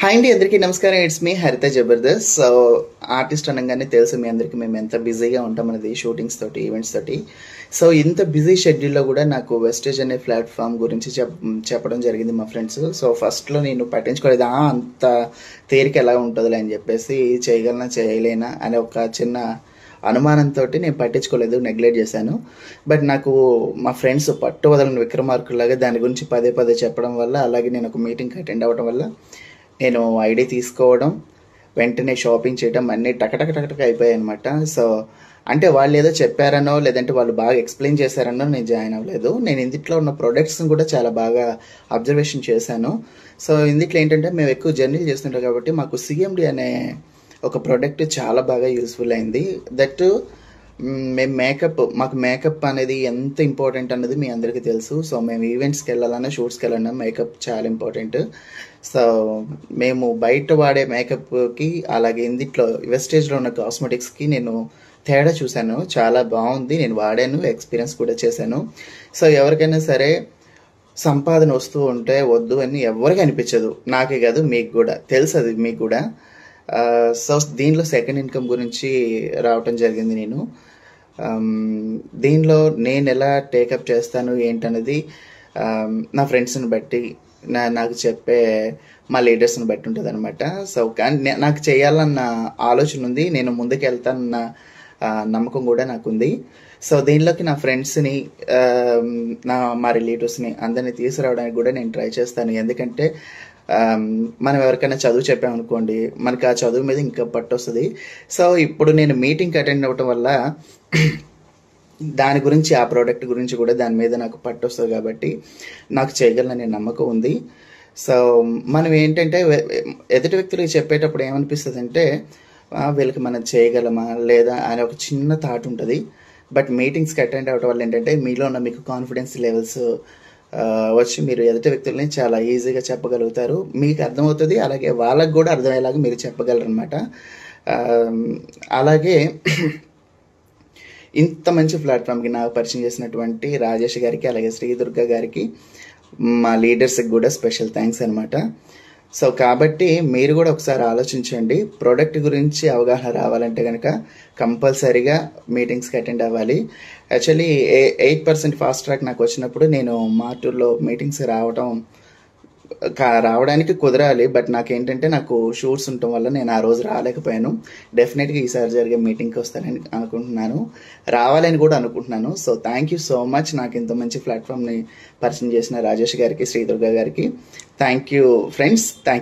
Hi అండి, అందరికీ నమస్కారం. ఇట్స్ మీ హరిత జబర్దస్త్. సో ఆర్టిస్ట్ అనగానే తెలుసు మీ అందరికీ మేము ఎంత బిజీగా ఉంటాం అనేది, షూటింగ్స్ తోటి, ఈవెంట్స్ తోటి. సో ఇంత బిజీ షెడ్యూల్లో కూడా నాకు వెస్టేజ్ అనే ప్లాట్ఫామ్ గురించి చెప్పడం జరిగింది మా ఫ్రెండ్స్. సో ఫస్ట్లో నేను పట్టించుకోలేదు, అంత తేలిక ఎలా ఉంటుందిలే అని చెప్పేసి, చేయగలనా చేయలేనా అనే ఒక చిన్న అనుమానంతో నేను పట్టించుకోలేదు, నెగ్లెక్ట్ చేశాను. బట్ నాకు మా ఫ్రెండ్స్ పట్టు వదలని విక్రమార్కులాగా దాని గురించి పదే పదే చెప్పడం వల్ల, అలాగే నేను ఒక మీటింగ్కి అటెండ్ అవ్వడం వల్ల నేను ఐడి తీసుకోవడం, వెంటనే షాపింగ్ చేయడం అన్నీ టకటక అయిపోయాయి అనమాట. సో అంటే వాళ్ళు ఏదో చెప్పారనో, లేదంటే వాళ్ళు బాగా ఎక్స్ప్లెయిన్ చేశారనో నేను జాయిన్ అవ్వలేదు. నేను ఇందులో ఉన్న ప్రొడక్ట్స్ని కూడా చాలా బాగా అబ్జర్వేషన్ చేశాను. సో ఇందులో ఏంటంటే మేము ఎక్కువ జర్నీలు చేస్తుంటాం కాబట్టి మాకు సిఎండి అనే ఒక ప్రోడక్ట్ చాలా బాగా యూస్ఫుల్ అయింది. దట్ మేము మాకు మేకప్ అనేది ఎంత ఇంపార్టెంట్ అన్నది మీ అందరికీ తెలుసు. సో మేము ఈవెంట్స్కి వెళ్ళాలన్నా, షూట్స్కి వెళ్ళాలన్నా మేకప్ చాలా ఇంపార్టెంట్. సో మేము బయట వాడే మేకప్కి, అలాగే ఇందులో వెస్టేజ్లో ఉన్న కాస్మెటిక్స్కి నేను తేడా చూశాను. చాలా బాగుంది, నేను వాడాను, ఎక్స్పీరియన్స్ కూడా చేశాను. సో ఎవరికైనా సరే సంపాదన వస్తూ ఉంటే వద్దు అని ఎవరికి అనిపించదు, నాకే కాదు మీకు కూడా తెలుసు, అది మీకు కూడా. సో దీనిలో సెకండ్ ఇన్కమ్ గురించి రావటం జరిగింది. నేను దీనిలో నేను ఎలా టేకప్ చేస్తాను ఏంటనేది నా ఫ్రెండ్స్ని బట్టి, నాకు చెప్పే మా లీడర్స్ని బట్టి ఉంటుంది అనమాట. సో కానీ నాకు చేయాలన్న ఆలోచన ఉంది, నేను ముందుకు వెళ్తానన్న నమ్మకం కూడా నాకుంది. సో దీనిలోకి నా ఫ్రెండ్స్ని, మా రిలేటివ్స్ని అందరినీ తీసుకురావడానికి కూడా నేను ట్రై చేస్తాను. ఎందుకంటే మనం ఎవరికైనా చదువు చెప్పామనుకోండి, మనకి ఆ చదువు మీద ఇంకా పట్టు వస్తుంది. సో ఇప్పుడు నేను మీటింగ్కి అటెండ్ అవ్వటం వల్ల దాని గురించి, ఆ ప్రోడక్ట్ గురించి కూడా దాని మీద నాకు పట్టు వస్తుంది కాబట్టి నాకు చేయగలననే నమ్మకం ఉంది. సో మనం ఏంటంటే ఎదుటి వ్యక్తులకి చెప్పేటప్పుడు ఏమనిపిస్తుంది అంటే, వీళ్ళకి మనం చేయగలమా లేదా అనే ఒక చిన్న థాట్ ఉంటుంది. బట్ మీటింగ్స్కి అటెండ్ అవ్వడం వల్ల ఏంటంటే మీలో ఉన్న మీకు కాన్ఫిడెన్స్ లెవెల్స్ వచ్చి మీరు ఎదుటి వ్యక్తుల్ని చాలా ఈజీగా చెప్పగలుగుతారు, మీకు అర్థమవుతుంది, అలాగే వాళ్ళకు కూడా అర్థమయ్యేలాగా మీరు చెప్పగలరు అనమాట. అలాగే ఇంత మంచి ప్లాట్ఫామ్కి నాకు పరిచయం చేసినటువంటి రాజేష్ గారికి, అలాగే శ్రీదుర్గ గారికి, మా లీడర్స్కి కూడా స్పెషల్ థ్యాంక్స్ అనమాట. సో కాబట్టి మీరు కూడా ఒకసారి ఆలోచించండి. ప్రోడక్ట్ గురించి అవగాహన రావాలంటే కనుక కంపల్సరీగా మీటింగ్స్కి అటెండ్ అవ్వాలి. యాక్చువల్లీ 8% ఫాస్ట్ ట్రాక్ నాకు వచ్చినప్పుడు నేను మార్టూర్లో మీటింగ్స్ రావడానికి కుదరాలి. బట్ నాకేంటంటే నాకు షూట్స్ ఉండటం వల్ల నేను ఆ రోజు రాలేకపోయాను. డెఫినెట్గా ఈసారి జరిగే మీటింగ్కి వస్తానని అనుకుంటున్నాను, రావాలని కూడా అనుకుంటున్నాను. So thank you so much, నాకు ఇంత మంచి ప్లాట్ఫామ్ని పరిచయం చేసిన రాజేష్ గారికి, శ్రీదుర్గ గారికి థ్యాంక్ యూ ఫ్రెండ్స్. థ్యాంక్